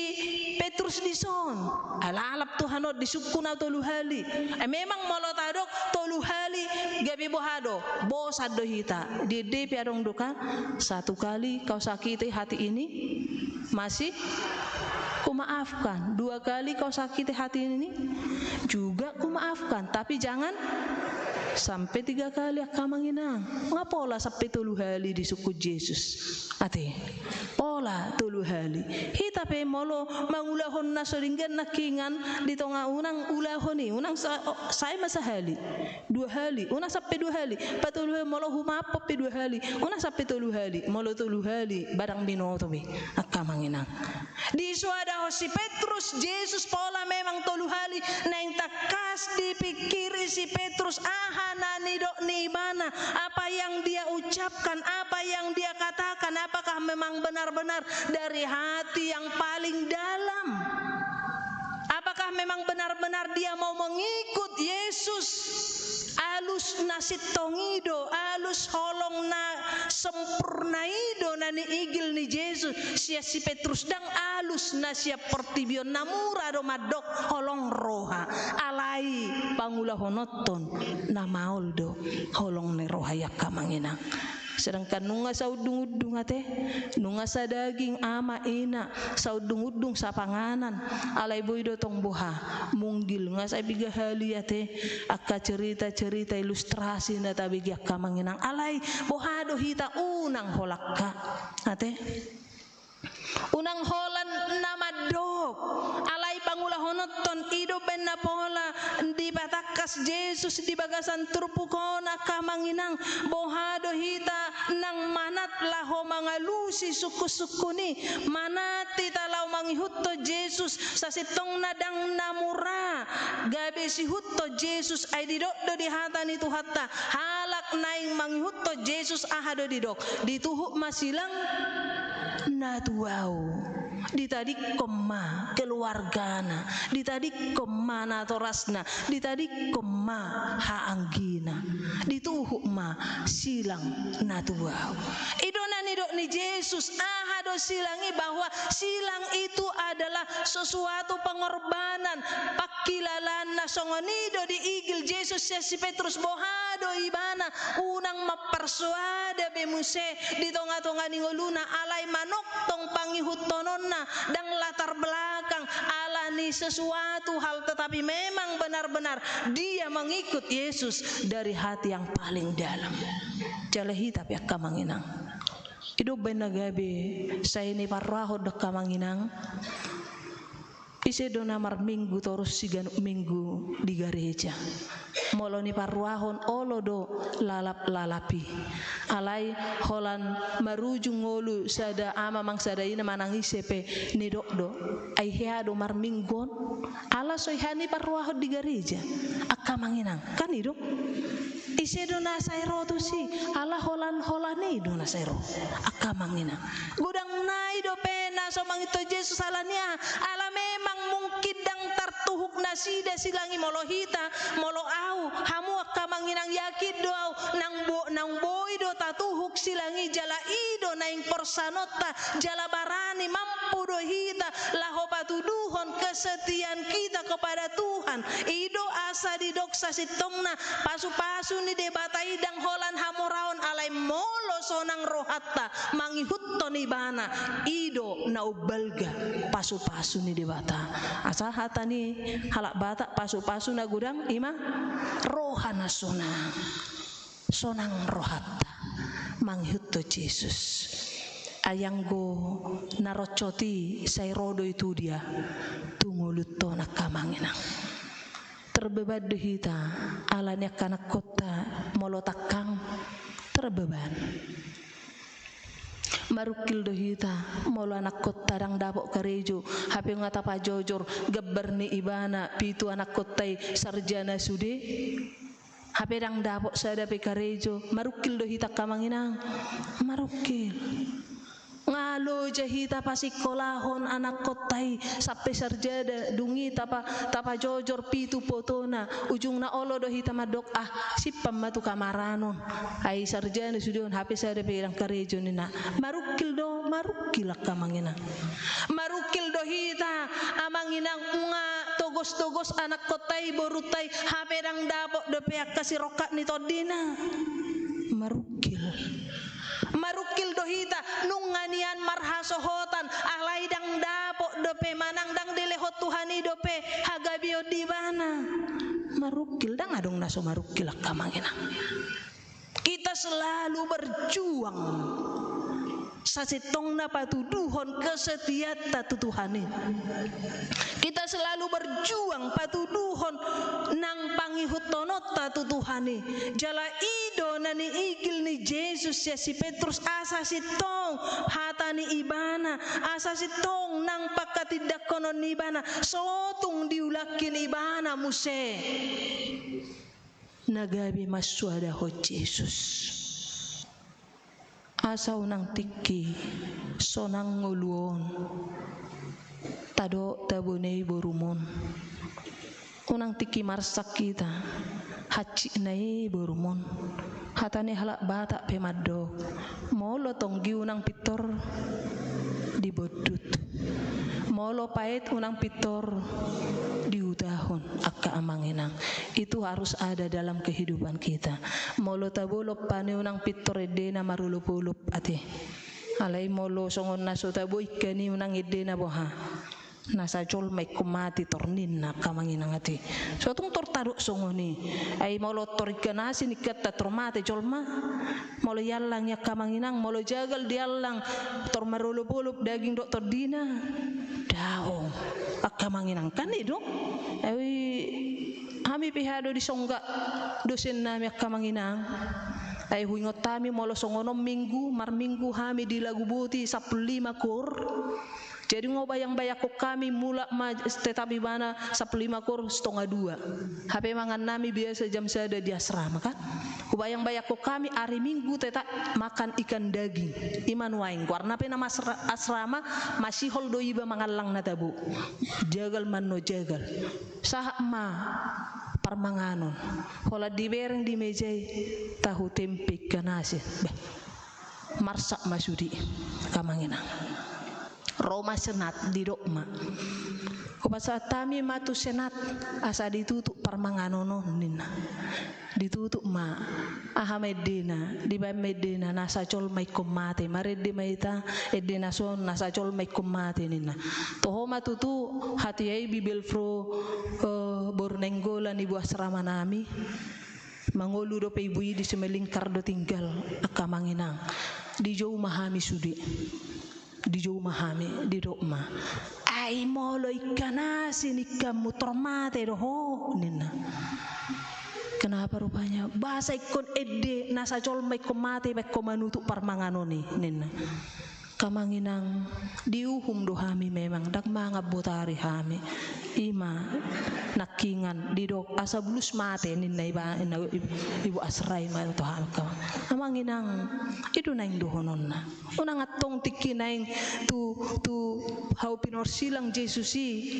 Petrus dison alalap Tuhanot di sukun na toluhali. Ay memang molotadok toluhali gabi bohado bosad dohita di depi adong doka satu kali kau sakiti hati ini masih kumaafkan, 2 kali kau sakiti hati ini juga kumaafkan, tapi jangan sampai 3 kali akamanginang. Ngapola sampai 3 kali di suku Yesus ate pola 3 kali hita pe molo mangulahon na soringgan nakingan di tonga unang ulahon ni unang saya masahali 2 kali unang sampai 2 kali patuluh molo humapop pe 2 kali unang sampai 3 kali molo 3 kali barang binoto be akamanginang di suada si Petrus Yesus pola memang 3 kali nang takas dipikiri si Petrus ahana nidok ni mana apa yang dia ucapkan, apa yang dia katakan, apakah memang benar-benar dari hati yang paling dalam, apakah memang benar-benar dia mau mengikut Yesus. Alus nasit tongido, alus holong na sempurnaido na ni igil ni Yesus sia si Petrus dang alus na siya pertibion namura do madok holong roha alai pangulahonoton na mauldo holong ni roha yakka manginang. Sedangkan nunga sa udung-udung ate, nunga sa daging ama ina, sa udung-udung sa panganan, alay boy do tong buha, munggil nga sa ibigahali ate, akka cerita-cerita ilustrasi na tabigyak ka manginang, alay bohado hita unang holak ka ate. Unang holan namadok alay pangulahonoton ido ben na pola di batakas Yesus di bagasan turpukona kamanginang bohado hita nang manat laho mga lusi suku-suku ni manati talaw mangihutto Yesus sa sitong nadang namura gabi si hutto Yesus ay didokdo di hata ni tuhata halak naing mangihutto Yesus ahado didok dituhuk masilang natuau ditadik koma keluargana ditadik koma natorasna ditadik koma haanggina dituhuk ma silang natuau idona nidok ni Yesus ahado silangi bahwa silang itu adalah sesuatu pengorbanan pakilalan na songonido di igil Yesus si Petrus bohado ibana unang mapersuada bemuse di tonga-tonga ningoluna alay manok tong pangihutonon na dang latar belakang alani sesuatu hal tetapi memang benar-benar dia mengikut Yesus dari hati yang paling dalam. Jalahita piak kamanginang. Hidup benagabe saya ini parahod dak kamanginang. Ise do namar minggu terus sigan minggu di gereja. Molo ni parwahon olo do lalap lalapi. Alai holan marujung ngolu sada ama mang sada ina manangis sepe ni do ai hea do mar minggon ala soihani parwahon di gereja. Akka manginang kan ido. Ise do na sairo tu si ala holan do na sairo. Akka manginang. Gudang nai do pena so mangito Yesus alania ala memang mungkin dang tartuhuk nasida silangi molohita molo au hamu akamanginang yakid do au nang boy do tatuhuk silangi jala ido naing porsanota jala barani mampu do hita laho patuduhon kesetiaan kita kepada Tuhan ido asa didoksa sitongna pasu-pasu ni debata idang holan hamoraon alai molo sonang rohatta mangihutto ni bana ido na ubalga pasu-pasu ni debata asal hata ni halak batak pasu-pasu na gudang ima rohana sonang rohatta manghutto Yesus ayanggo narocoti sayrodo itu dia tungulutto nakamanginang terbeban dehita alanya kanak kota molotakang terbeban marukil do hita molo anak kota dang dapok karejo hape ngata pa jojor geber ni ibana pitu anak kotai sarjana sude hape dang dapok sada pe karejo marukil do hita kamanginang marukil ngalo jahita pasikolahon anak kotai sampai sarjada dungi tapa jojor pitu potona ujung na olo do hita madok sipam matu kamaranon ai sarjana sudion hape sada pirang karejo nina marukil kamanginang marukil do hita amanginang unga togos anak kotai borutai hape dang dapok do peak kasih rokat ni todina marukil dohita nunganian marhasohotan alai dang dapok dope manang dang delehot Tuhani dope hagabio di mana marukil dang adong naso marukil kamangina. Kita selalu berjuang sasitong na patuduhon kesetiaan tatu Tuhani. Kita selalu berjuang patuduhon nang pangihutonot tatu Tuhani. Jala ido nani igil ni Yesus ya si Petrus asa sitong hatani ibana asa sitong nang pakatidakonon ibana sotung diulakin ibana muse nagabi maswada ho Yesus. Asa unang tiki sonang nguluon tado tabunei borumon unang tiki marsak kita haci nai borumon hatane halak bata pemaddo molo tonggi unang pitor dibodut molo pait unang pitor diutahon akka amanginang. Itu harus ada dalam kehidupan kita. Molo tabolo pane unang pitor edena marulup-ulup ate alai molo songon naso tabo ikani unang edena boha nasa jol mai kumati tornin na kamanginang ati suatung tortaruk songoni ai molo torikanasi nikata tormate jolma molo yallang ya kamanginang molo jagal diallang tor marulup-ulup daging dok tordina daong akamanginang kan itu ai hami pihado di songga dosen nami akamanginang ay huingot tami molo songonom minggu marminggu hami di lagu buti 15 kur jadi ngobayang-bayak ko kami mula tetapi mana 15 kur setengah 2 HP mangan nami biasa jam sada di asrama kan hubayang-bayak ko kami hari minggu tetap makan ikan daging iman waing warna pe nama asrama masih holdo iba mangalang na tabu jagal manno jagal sah ma parmanganon hola dibereng di mejai tahu tempe kanasi marsak masudi kamanginang Roma senat di dokma Kupasa tami matu senat asa ditutup parmanganono nina ditutup ma aha medena di ba medena nasa col mai komate marede maita edena son nasa col mai komate nina toho matutu hati ai bibel fro bornenggolan ibu asrama nami mangolu do pe ibu di semelingkar do tinggal akamanginang di jauh mahami sudi di jauh mahami di dokma ai molo ikanasi nikamu tormate doho nina kenapa rupanya bahasa ikon ede nasa col mai komate mai komanutu parmanganoni nina kamanginang diuhum do hami memang dak manga botari hami ima nakingan didok asa bulus mate nina ibu asrai ma to halka amanginang itu naing dohononna unang atong tiki naing tu hau pinor silang Jesusi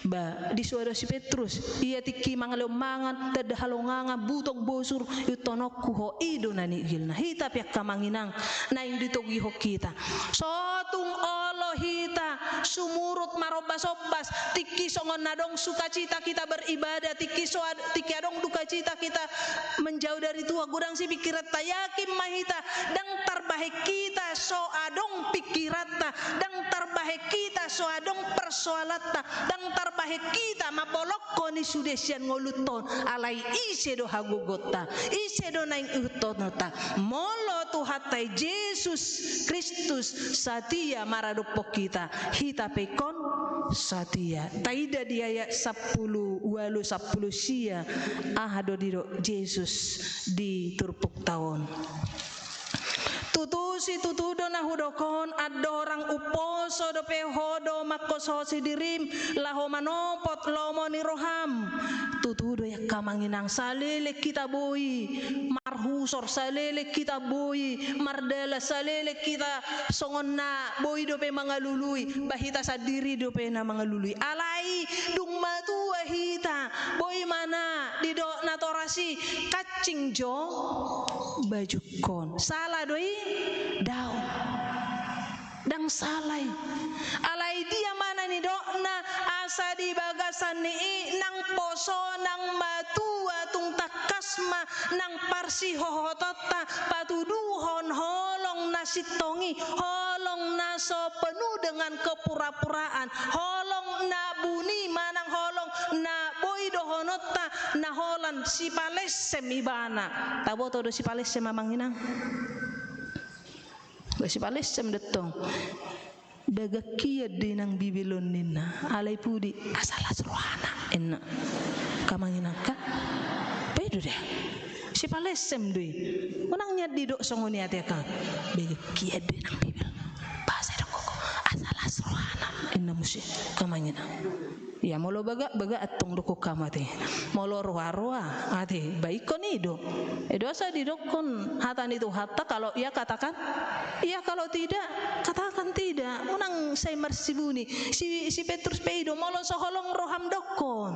ba di suara si Petrus iya tiki mangalom mangan tada halonganga butong bosur yutonokku ho ido nani gilna hita piak kamanginang naing ditogi ho kita sotung olo hita sumurut marobas-obas tiki songon nadong sukacita kita beribadah tiki adong dukacita kita menjauh dari Tuhan gudang si pikirat yakin mahita dang tarbahek kita so adong pikiratta dang tarbahek kita so adong persoalatta dang tarbahek kita mapolok koni sudesian ngoluton alai ise do hagogota ise do naing utonota molo tuhatai Yesus Kristus satia maradopok kita hita pekon satia taida diaya 10 sia ahado diro Yesus di turpuk tahun tutusi tutudo na hudokon adorang uposo do pehodo makososi dirim laho manopot lomo ni roham tutudo ya kamanginang salele kita boy marhusor salele kita boy mardela salele kita songon na boy do pe mangalului bahita sadiri do pe na mangalului alai dung matua hita boy mana di do natorasi kacing jo baju kon salah doi daw dang salai alai dia mana ni do na asa di bagasan ni nang poso nang matua tung takasma nang parsi hohotota patuduhon holong nasitongi holong naso penuh dengan kepura-puraan holong na buni manang holong na boy dohonota na holan si palesem ibana taboto do si palesem mamanginang si palesem detong daga kia dinang bibilon nina alai pudi asalas rohana enna kamanginang ka pedo deh si palesem doi unangnya didok songoni ate ka daga kia dinang bibil bahasa dong koko asalas rohana enna musi kamanginang ya molo baga atong doko kamate molo roa ate baikon ido edo asa didokon hatan itu hatta kalau ia katakan iya kalau tidak katakan tidak unang say marsibuni si Petrus peido molo soholong roham dokon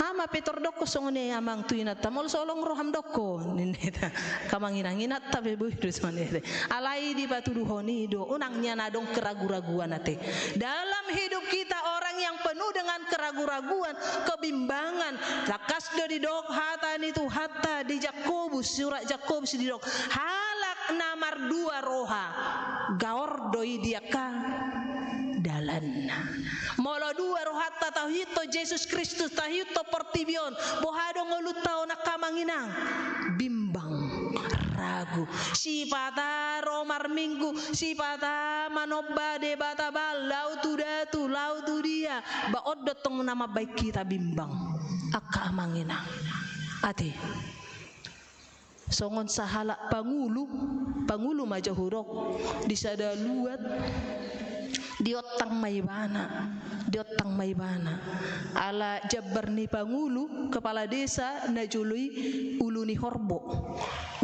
ama Petor doko songone amang tuinata mol solong roham doko nineta kamanginanginat tabe buidu sonete alai di patuduhoni do unangnya nadong keragu-raguan ate dalam hidup kita orang yang penuh dengan keragu-raguan kebimbangan lakas do di dok hata itu hatta di Yakobus surat Yakobus di dok halak namar 2 roha gaor doi diaka dalan molo 2 rohatta tauhito Yesus Kristus tauhito portibion bohado ngolutao na kamanginang bimbang ragu sipata romar minggu sipata manobba de batabal lautu datu lautu dia baod dotong nama baik kita bimbang akka manginang ati songon sahala pangulu majahurok disada luat diotang maibana ala jabbar ni pangulu kepala desa najului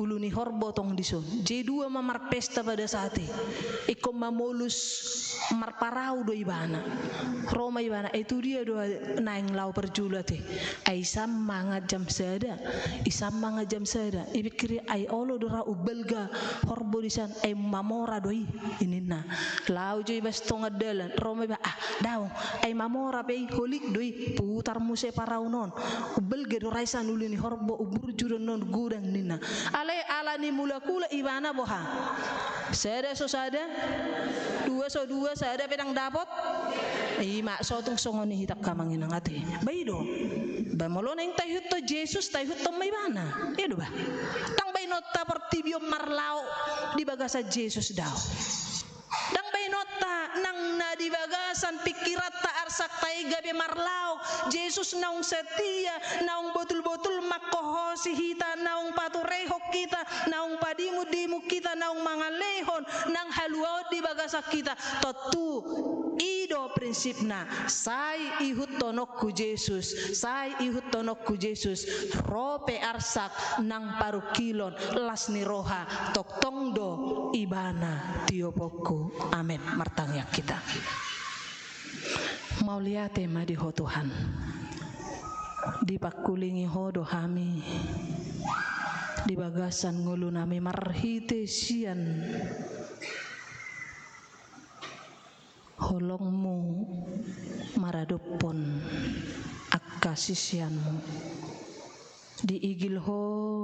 uluni horbo tong dison J2 mamar pesta pada saat ikom mamolus marparau do ibana Roma ibana itu dia do naing lau perjulate ai samanga jam sada ibikiri ai olo dora ubelga horbo disan ai mamora doi inina lau joi bastonga dalan Roma ba daw ay mamora pe holik doi putar muse paraunon ubelga do raisan uluni horbo ubur juron non gudang nina ala ni mula-kula ibana boha sada so sada 2 so 2 sada pedang dapot mak sotung songoni hitak kamanginang ate baido ba molo neng tayut to Jesus tayut to maibana edo ba tang bainota portibio marlao di bagasa Jesus daw dang bainota nang na di bagasan pikirat ta arsak tay gabe marlao Jesus naung setia naung botul-botul makohosi hita naung paturehok kita naung padimu-dimu kita naung mangalehon nang haluaw di bagasak kita totu ido prinsipna sai ihut tonokku Yesus rope arsak nang parukilon lasni roha toktongdo ibana tiopoko amin martangyak kita mau lihat tema di ho Tuhan dipakulingi hodo hami di bagasan ngulu nami marhite sian holongmu maradopon akka sisianmu di igil ho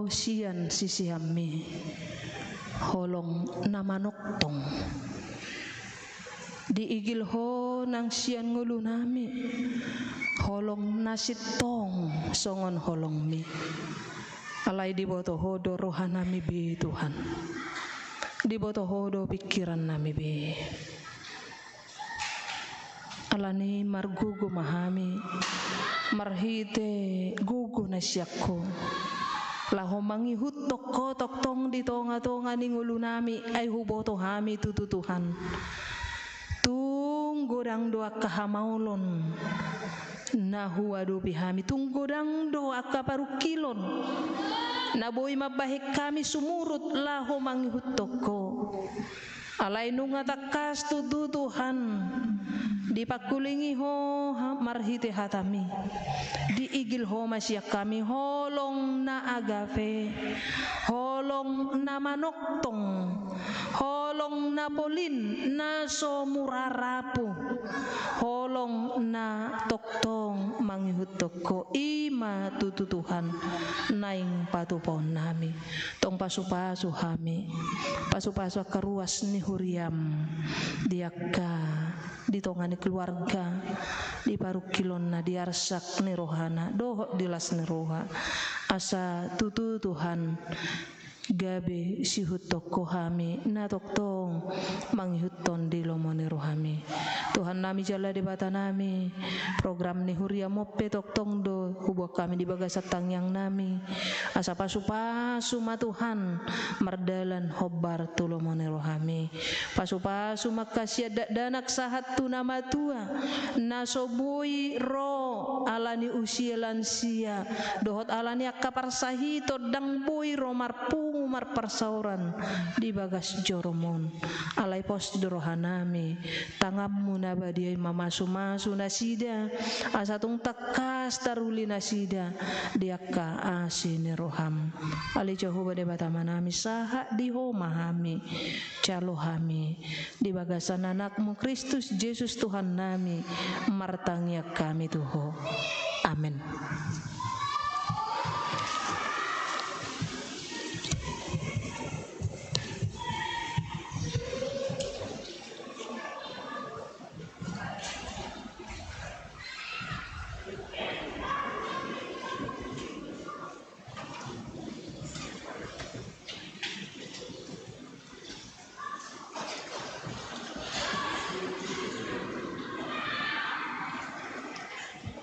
sian sisihammi holong namanoktong di igil ho nang sian ngulu nami holong nasitong songon holong mi alai di boto hodo rohanami be Tuhan di boto hodo pikiran nami be alani margugu mahami marhite gugu nasyakko laho mangihut toko toktong di tonga-tonga ning ulu nami ay huboto hami tutu Tuhan tunggodang doa kahamaulon na huwadu bihami tunggodang doa kaparukilon na boy mabahik kami sumurut laho mangihut toko alay nunga takas tutu Tuhan dipakulingi ho marhite hatami diigil ho masyak kami holong na agape holong na manoktong holong na polin na somurarapu holong na toktong manghihut toko ima tutu Tuhan naing patupon nami tong pasu-pasu hami pasu-pasu karuas ni huriam diaka ditongani keluarga di parukilon na diarsak ni rohana dohok dilas ni roha asa tutu Tuhan gabe sihut toko hami na toktong manghihuton di lomoni rohami Tuhan nami jala di bata nami program ni huria mope toktong do hubok kami di bagasat tangyang nami asa pasu-pasu ma Tuhan mardalan hobar tulomoni rohami pasu-pasu makasya danak sahat tu nama tua nasobui ro alani usia lansia dohot alani akaparsahi todang bui ro marpu umar persauran di bagas joromon alai pos rohanami tangammu nabadiai mamasu-masu nasida asatung takas taruli nasida diaka asini roham alai Jehovah de batamanami saha di homahami calohami di bagasan anakmu Kristus Yesus Tuhan nami martangnya kami Tuho amin.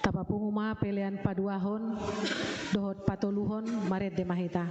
Tapapunguma pilihan paduahon dohot patoluhon maret de mahita.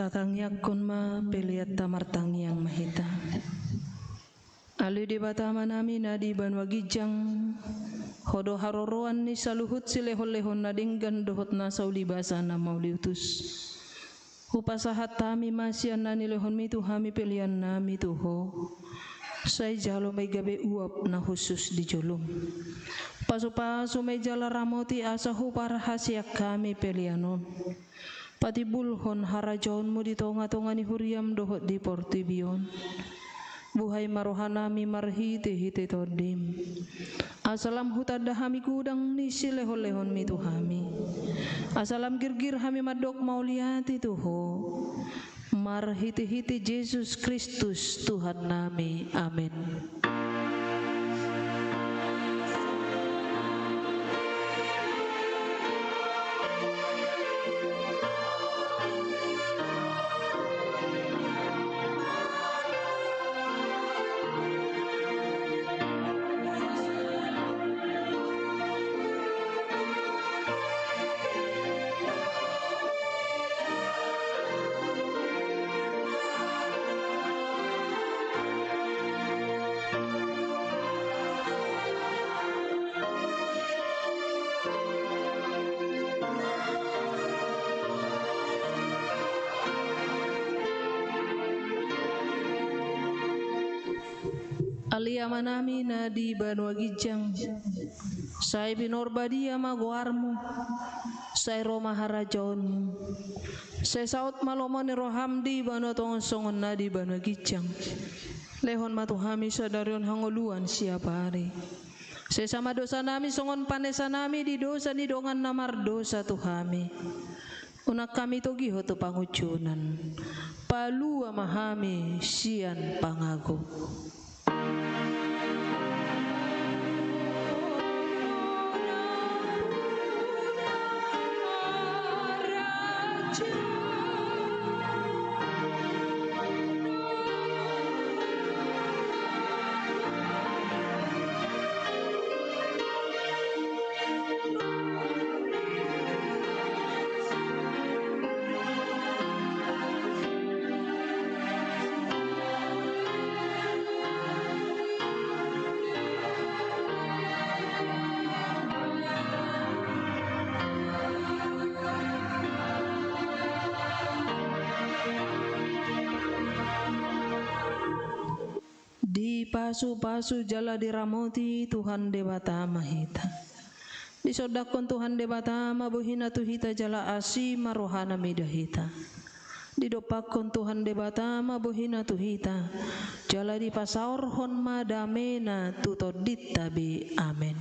Tatangyakon ma peliat tamartangyang mahita. Alu di batama nami na di banwagijang hodo haroroan ni saluhut silehon-lehon na dinggan dohot na saulibasa na mauliutus. Hupasahat tami masyan na nilehon mi tuhami pelian nami tuho. Say jalo may gabi uap na khusus di julum. Paso-paso may jala ramoti asa hupar hasyak kami pelianon. Pati bulhon harajon mo di tonga-tonga ni huriam dohot di portibion. Buhay marohanami marhite-hite todim. Asalam hutadahami kudang ni silehon-lehon mi tuhami. Asalam girgir hami madok mauliati tuho. Marhite-hite Yesus Kristus Tuhan nami. Amin. Aliyama nami na di banwagijang say binorbadia maguarmo say Roma harajon say saut malomon ni rohamdi banotongon songon na di banwagijang lehon matuhami sadarion hangoluan siapa hari say sama dosa nami songon panesa nami di dosa ni dongan namar dosa tuhami unak kami togiho tu pangucunan palua mahami sian pangago. Pasu-pasu jala diramoti Tuhan Dewata Mahita. Disodakon Tuhan Dewata mabuhina tuhita jala asi marohana midahita. Didopakon Tuhan Dewata mabuhina tuhita jala dipasaorhon madamena tutodit tabi. Amin.